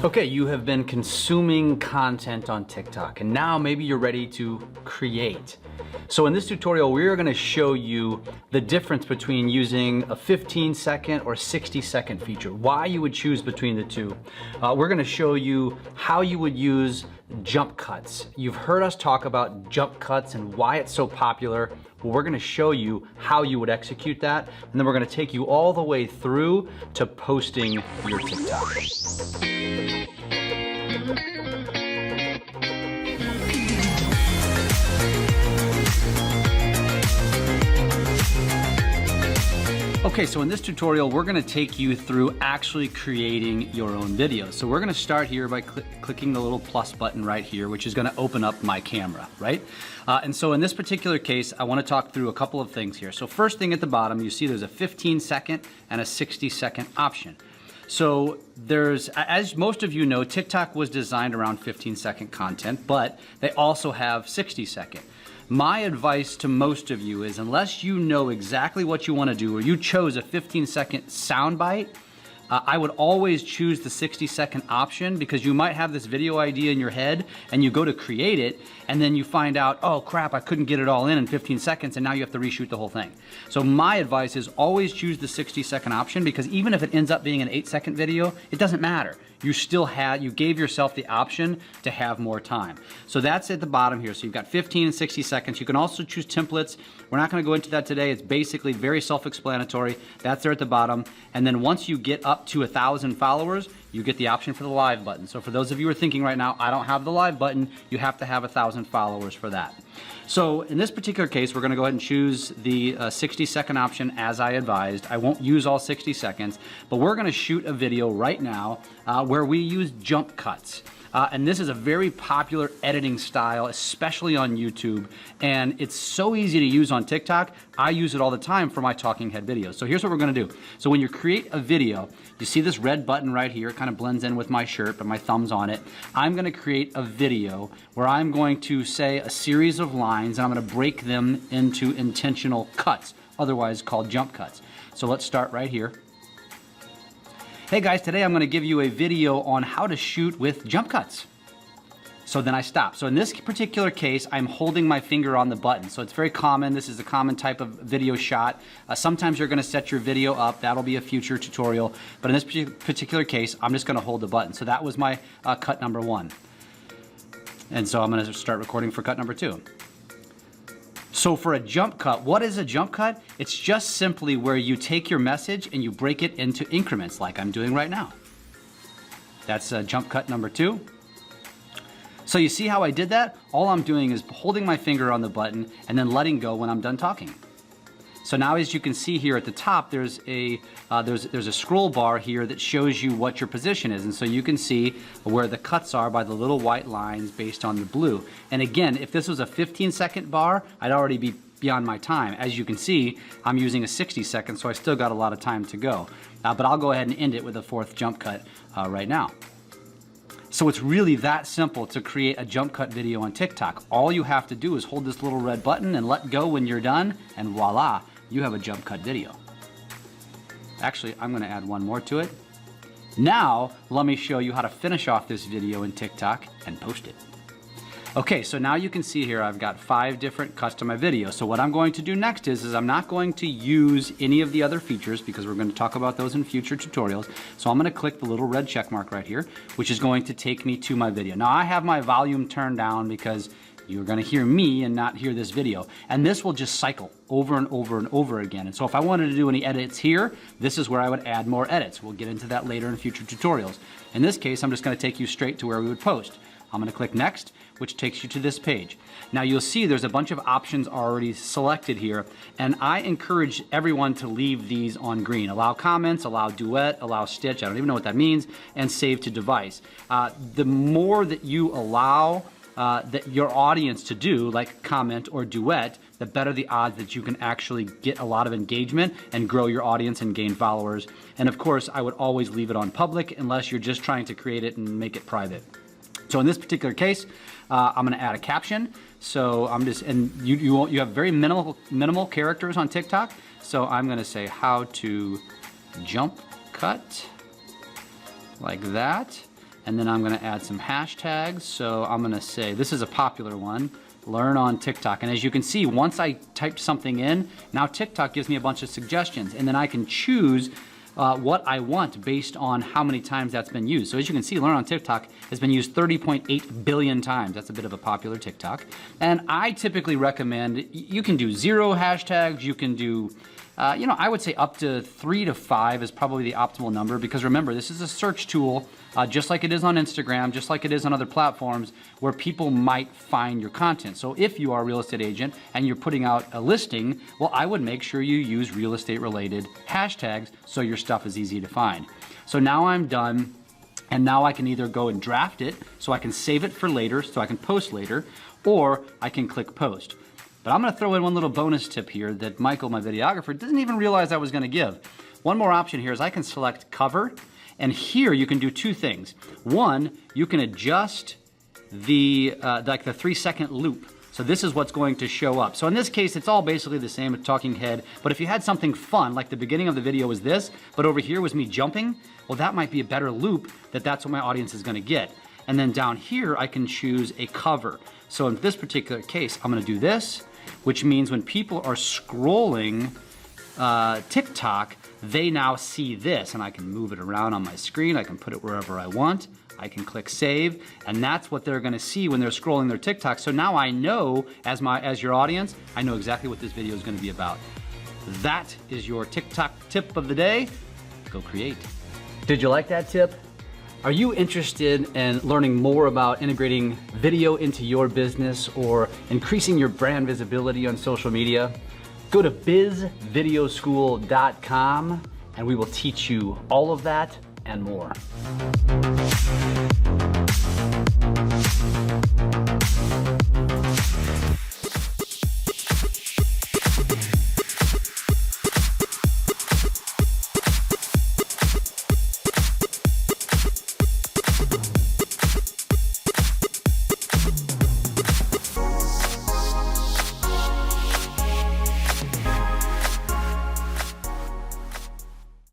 Okay, you have been consuming content on TikTok and now maybe you're ready to create. So in this tutorial, we're gonna show you the difference between using a 15-second or 60-second feature, why you would choose between the two. We're gonna show you how you would use jump cuts. You've heard us talk about jump cuts and why it's so popular. Well, we're gonna show you how you would execute that, and then we're gonna take you all the way through to posting your TikTok. Okay, so in this tutorial, we're gonna take you through actually creating your own video. So we're gonna start here by clicking the little plus button right here, which is gonna open up my camera, right? And so in this particular case, I wanna talk through a couple of things here. So first thing at the bottom, you see there's a 15-second and a 60-second option. So as most of you know, TikTok was designed around 15-second content, but they also have 60-second. My advice to most of you is, unless you know exactly what you want to do or you chose a 15-second soundbite, I would always choose the 60-second option, because you might have this video idea in your head and you go to create it and then you find out, oh crap, I couldn't get it all in 15 seconds and now you have to reshoot the whole thing. So my advice is always choose the 60-second option, because even if it ends up being an 8-second video, it doesn't matter. You gave yourself the option to have more time. So that's at the bottom here. So you've got 15 and 60 seconds. You can also choose templates. We're not gonna go into that today. It's basically very self-explanatory. That's there at the bottom. And then once you get up to 1,000 followers, you get the option for the live button. So for those of you who are thinking right now, I don't have the live button, you have to have 1,000 followers for that. So in this particular case, we're gonna go ahead and choose the 60-second option as I advised. I won't use all 60 seconds, but we're gonna shoot a video right now where we use jump cuts. And this is a very popular editing style, especially on YouTube. And it's so easy to use on TikTok. I use it all the time for my talking head videos. So here's what we're gonna do. So when you create a video, you see this red button right here. It kind of blends in with my shirt, but my thumb's on it. I'm gonna create a video where I'm going to say a series of lines and I'm gonna break them into intentional cuts, otherwise called jump cuts. So let's start right here. Hey guys, today I'm gonna give you a video on how to shoot with jump cuts. So then I stop. So in this particular case, I'm holding my finger on the button. So it's very common. This is a common type of video shot. Sometimes you're gonna set your video up. That'll be a future tutorial. But in this particular case, I'm just gonna hold the button. So that was my cut number 1. And so I'm gonna start recording for cut number 2. So for a jump cut, what is a jump cut? It's just simply where you take your message and you break it into increments like I'm doing right now. That's jump cut number 2. So you see how I did that? All I'm doing is holding my finger on the button and then letting go when I'm done talking. So now, as you can see here at the top, there's a scroll bar here that shows you what your position is. And so you can see where the cuts are by the little white lines based on the blue. And again, if this was a 15-second bar, I'd already be beyond my time. As you can see, I'm using a 60-second, so I still got a lot of time to go. But I'll go ahead and end it with a 4th jump cut right now. So it's really that simple to create a jump cut video on TikTok. All you have to do is hold this little red button and let go when you're done, and voila, you have a jump cut video. Actually, I'm gonna add one more to it. Now, let me show you how to finish off this video in TikTok and post it. Okay, so now you can see here I've got 5 different cuts to my video. So what I'm going to do next is I'm not going to use any of the other features, because we're going to talk about those in future tutorials. So I'm going to click the little red check mark right here, which is going to take me to my video. Now I have my volume turned down because you're going to hear me and not hear this video. And this will just cycle over and over and over again. And so if I wanted to do any edits here, this is where I would add more edits. We'll get into that later in future tutorials. In this case, I'm just going to take you straight to where we would post. I'm going to click next, which takes you to this page. Now you'll see there's a bunch of options already selected here, and I encourage everyone to leave these on green. Allow comments, allow duet, allow stitch, I don't even know what that means, and save to device. The more that you allow that your audience to do, like comment or duet, the better the odds that you can actually get a lot of engagement and grow your audience and gain followers. And of course, I would always leave it on public unless you're just trying to create it and make it private. So in this particular case, I'm going to add a caption. So I'm just, and you have very minimal characters on TikTok. So I'm going to say how to jump cut like that. and then I'm gonna add some hashtags. So I'm gonna say, this is a popular one, learn on TikTok. And as you can see, once I typed something in, now TikTok gives me a bunch of suggestions, and then I can choose what I want based on how many times that's been used. So as you can see, learn on TikTok has been used 30.8 billion times. That's a bit of a popular TikTok. And I typically recommend, you can do 0 hashtags, you can do, I would say up to 3 to 5 is probably the optimal number, because remember, this is a search tool, just like it is on Instagram, just like it is on other platforms, where people might find your content. So if you are a real estate agent and you're putting out a listing, well, I would make sure you use real estate related hashtags so your stuff is easy to find. So now I'm done, and now I can either go and draft it, so I can save it for later, so I can post later, or I can click post. But I'm gonna throw in one little bonus tip here that Michael, my videographer, didn't even realize I was gonna give. One more option here is I can select cover, and here you can do 2 things. One, you can adjust the 3-second loop. So this is what's going to show up. So in this case, it's all basically the same, a talking head, but if you had something fun, like the beginning of the video was this, but over here was me jumping, well, that might be a better loop, that's what my audience is gonna get. And then down here, I can choose a cover. So in this particular case, I'm gonna do this, which means when people are scrolling TikTok, they now see this, and I can move it around on my screen. I can put it wherever I want. I can click save, and that's what they're gonna see when they're scrolling their TikTok. So now I know, as your audience, I know exactly what this video is gonna be about. That is your TikTok tip of the day. Go create. Did you like that tip? Are you interested in learning more about integrating video into your business or increasing your brand visibility on social media? Go to bizvideoschool.com and we will teach you all of that and more.